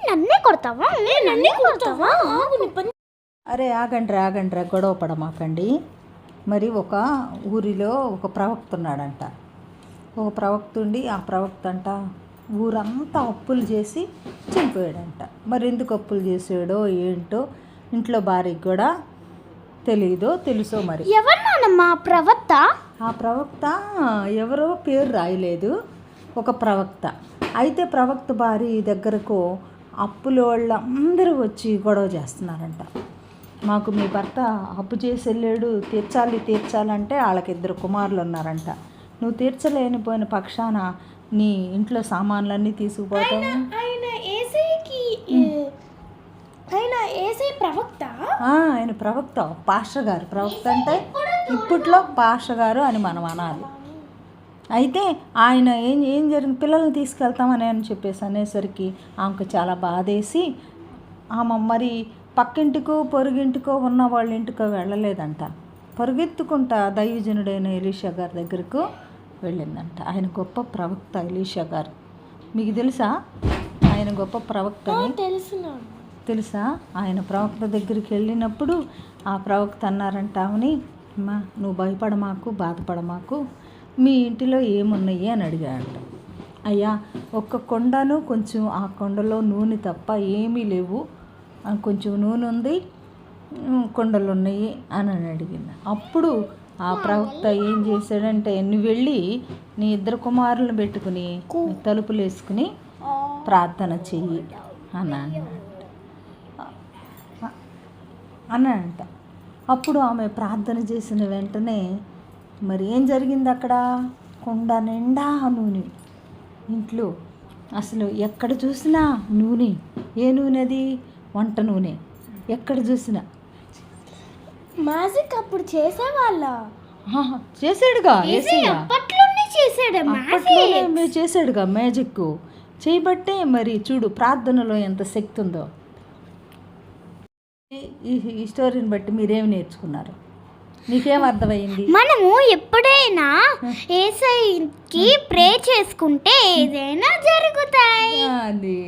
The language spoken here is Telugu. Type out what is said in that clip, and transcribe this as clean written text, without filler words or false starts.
నన్నే కొడతావా? అరే ఆగండ్రా గొడవ పడమాకండి. మరి ఒక ఊరిలో ఒక ప్రవక్త ఉన్నాడంట. ఒక ప్రవక్త ఉండి ఆ ప్రవక్త అంట ఊరంతా అప్పులు చేసి చనిపోయాడంట. మరి ఎందుకు అప్పులు చేసాడో ఏంటో ఇంట్లో భార్యకి కూడా తెలుసో మరి. ఎవరు నానమ్మ ప్రవక్త? ఆ ప్రవక్త ఎవరో పేరు రాయలేదు, ఒక ప్రవక్త. అయితే ప్రవక్త భార్య దగ్గరకు అప్పుల వాళ్ళందరూ వచ్చి గొడవ చేస్తున్నారంట. మాకు మీ భర్త అప్పు చేసి వెళ్ళాడు, తీర్చాలంటే వాళ్ళకి 2 కుమారులు ఉన్నారంట. నువ్వు తీర్చలేనిపోయిన పక్షాన నీ ఇంట్లో సామాన్లన్నీ తీసుకుపోతావు. ఆయన ప్రవక్త, పాస్టర్ గారు. ప్రవక్త అంటే ఇప్పట్లో పాస్టర్ గారు అని మనం అనాలి. అయితే ఆయన ఏం జరిగింది, పిల్లల్ని తీసుకెళ్తామని చెప్పేసి అనేసరికి ఆమెకు చాలా బాధేసి ఆమె మరి పక్కింటికో పొరుగింటికో ఉన్న వాళ్ళ ఇంటికో వెళ్ళలేదంట. పరుగెత్తుకుంటా దైవజనుడైన ఎలీషా గారి దగ్గరకు వెళ్ళిందంట. ఆయన గొప్ప ప్రవక్త ఎలీషా గారు. మీకు తెలుసా ఆయన గొప్ప ప్రవక్త అని? తెలుసా? ఆయన ప్రవక్త దగ్గరికి వెళ్ళినప్పుడు ఆ ప్రవక్త అన్నారంట, ఆమెని, అమ్మా నువ్వు భయపడమాకు, బాధపడమాకు, మీ ఇంటిలో ఏమున్నాయి అని అడిగాడంట. అయ్యా ఒక్క కొండను కొంచెం, ఆ కొండలో నూనె తప్ప ఏమీ లేవు, కొంచెం నూనె ఉంది, కొండలు ఉన్నాయి అని అడిగింది. అప్పుడు ఆ ప్రవక్త ఏం చేశాడంటే, నువ్వు వెళ్ళి నీ 2 కుమారులను పెట్టుకుని తలుపులు వేసుకుని ప్రార్థన చెయ్యి అన్నాడంట. అప్పుడు ఆమె ప్రార్థన చేసిన వెంటనే మరి ఏం జరిగింది అక్కడ? కొండ నిండా నూనె. ఇంట్లో అసలు ఎక్కడ చూసినా నూనె. ఏ నూనె అది? వంట నూనె. ఎక్కడ చూసినా. మ్యాజిక్ అప్పుడు చేసేవాళ్ళ? చేసాడుగా, చేసాడుగా మ్యాజిక్ చేయబట్టే మరి చూడు ప్రార్థనలో ఎంత శక్తి ఉందో. ఈ స్టోరీని బట్టి మీరేమి నేర్చుకున్నారు? మీకేం అర్థమైంది? మనము ఎప్పుడైనా యేసయ్యకి ప్రే చేసుకుంటే ఏదైనా జరుగుతాయి. అది